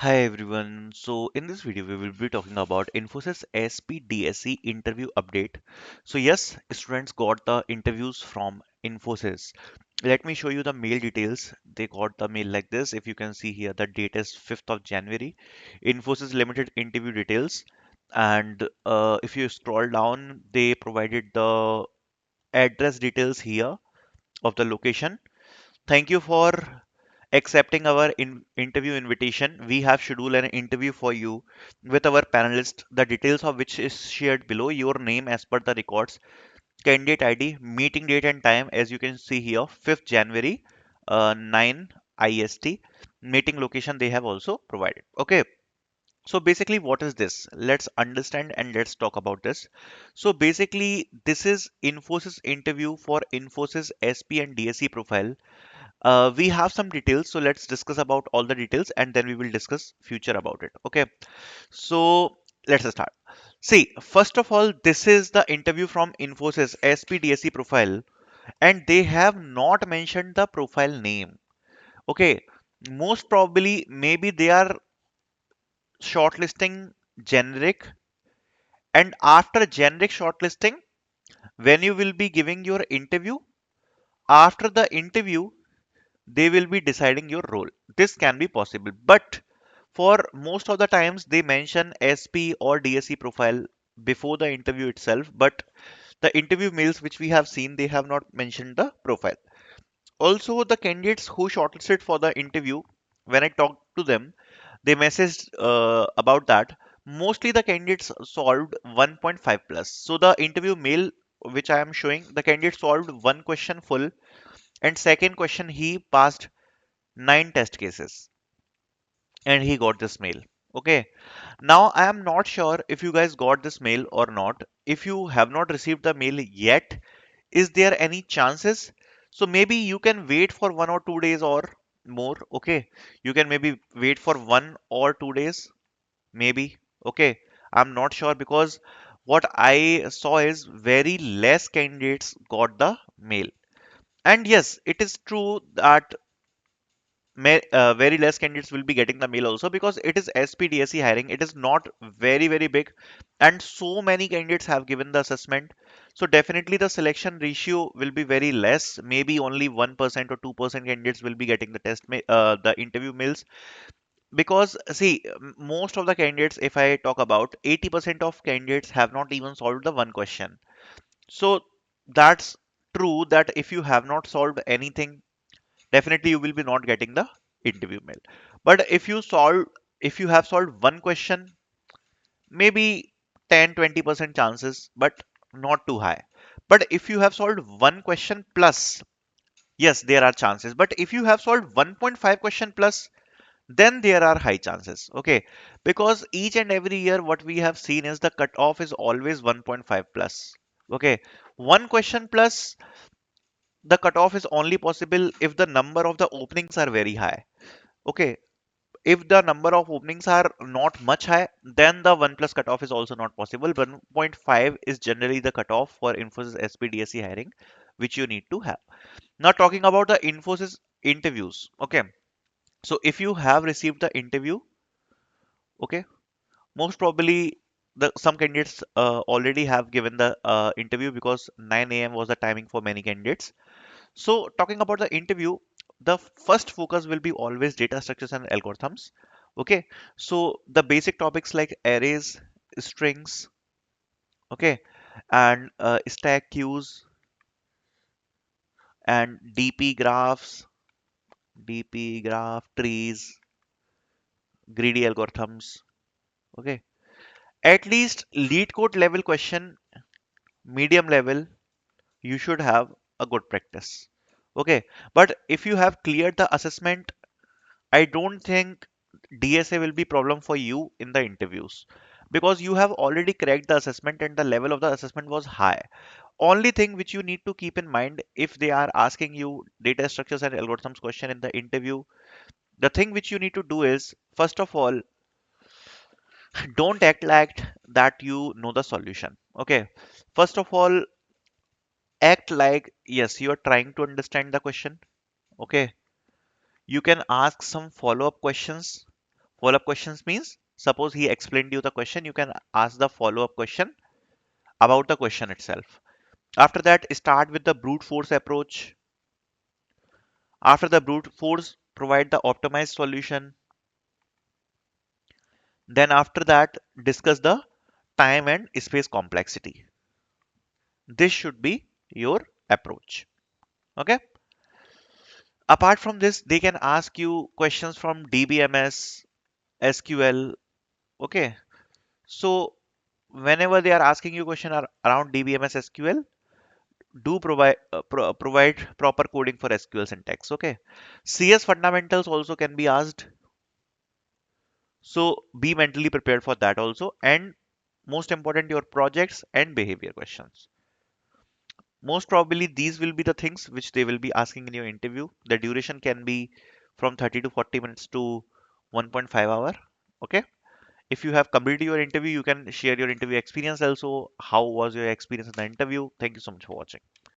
Hi everyone. So in this video we will be talking about Infosys SP DSE interview update. So yes, students got the interviews from Infosys. Let me show you the mail details. They got the mail like this. If you can see here, the date is 5th of January. Infosys Limited interview details. And if you scroll down, they provided the address details here of the location. Thank you for accepting our interview invitation. We have scheduled an interview for you with our panelist, the details of which is shared below. Your name as per the records, candidate ID, meeting date and time, as you can see here, 5th January, 9 IST. Meeting location they have also provided. Okay. So basically, what is this? Let's understand and let's talk about this. So basically, this is Infosys interview for Infosys SP and DSE profile. We have some details, so let's discuss about all the details and then we will discuss future about it. Okay, so let's start. See, first of all, this is the interview from Infosys SPDSE profile, and they have not mentioned the profile name. Okay, most probably, maybe they are shortlisting generic, and after generic shortlisting, when you will be giving your interview, after the interview, they will be deciding your role. This can be possible, but for most of the times they mention SP or DSE profile before the interview itself, but the interview mails which we have seen, they have not mentioned the profile. Also, the candidates who shortlisted for the interview, when I talked to them, they messaged about that. Mostly the candidates solved 1.5 plus. So the interview mail which I am showing, the candidate solved one question full, and second question he passed 9 test cases and he got this mail. Okay. Now I am not sure if you guys got this mail or not. If you have not received the mail yet, is there any chances? So maybe you can wait for 1 or 2 days or more. Okay. You can maybe wait for 1 or 2 days, maybe. Okay. I'm not sure because what I saw is very less candidates got the mail. And yes, it is true that very less candidates will be getting the mail also because it is SPDSE hiring. It is not very big, and so many candidates have given the assessment. So definitely the selection ratio will be very less. Maybe only 1% or 2% candidates will be getting the the interview mails because see, most of the candidates, if I talk about 80% of candidates have not even solved the one question. So that's true that if you have not solved anything, definitely you will be not getting the interview mail. But if you have solved one question, maybe 10-20% chances, but not too high. But if you have solved one question plus, yes, there are chances. But if you have solved 1.5 question plus, then there are high chances. Okay, because each and every year what we have seen is the cutoff is always 1.5 plus. Okay, one question plus, the cutoff is only possible if the number of the openings are very high. Okay, if the number of openings are not much high, then the 1 plus cutoff is also not possible. 1.5 is generally the cutoff for Infosys SPDSE hiring, which you need to have. Now, talking about the Infosys interviews. Okay, so if you have received the interview, okay, most probably some candidates already have given the interview because 9 a.m. was the timing for many candidates. So, talking about the interview, the first focus will be always data structures and algorithms. Okay, so the basic topics like arrays, strings, okay, and stack queues and DP graph trees, greedy algorithms. Okay, at least lead code level question, medium level, you should have a good practice. Okay, but if you have cleared the assessment, I don't think DSA will be problem for you in the interviews because you have already cracked the assessment and the level of the assessment was high. Only thing which you need to keep in mind if they are asking you data structures and algorithms question in the interview, the thing which you need to do is first of all, don't act like that you know the solution. Okay. First of all, act like yes, you are trying to understand the question. Okay. You can ask some follow-up questions. Follow-up questions means suppose he explained you the question, you can ask the follow-up question about the question itself. After that, start with the brute force approach. After the brute force, provide the optimized solution. Then after that, discuss the time and space complexity. This should be your approach. Okay. Apart from this, they can ask you questions from DBMS, SQL. Okay. So whenever they are asking you question around DBMS SQL, do provide proper coding for SQL syntax. Okay. CS fundamentals also can be asked. So be mentally prepared for that also. And most important, your projects and behavior questions. Most probably these will be the things which they will be asking in your interview. The duration can be from 30 to 40 minutes to 1.5 hour. Okay. If you have completed your interview, you can share your interview experience also. How was your experience in the interview? Thank you so much for watching.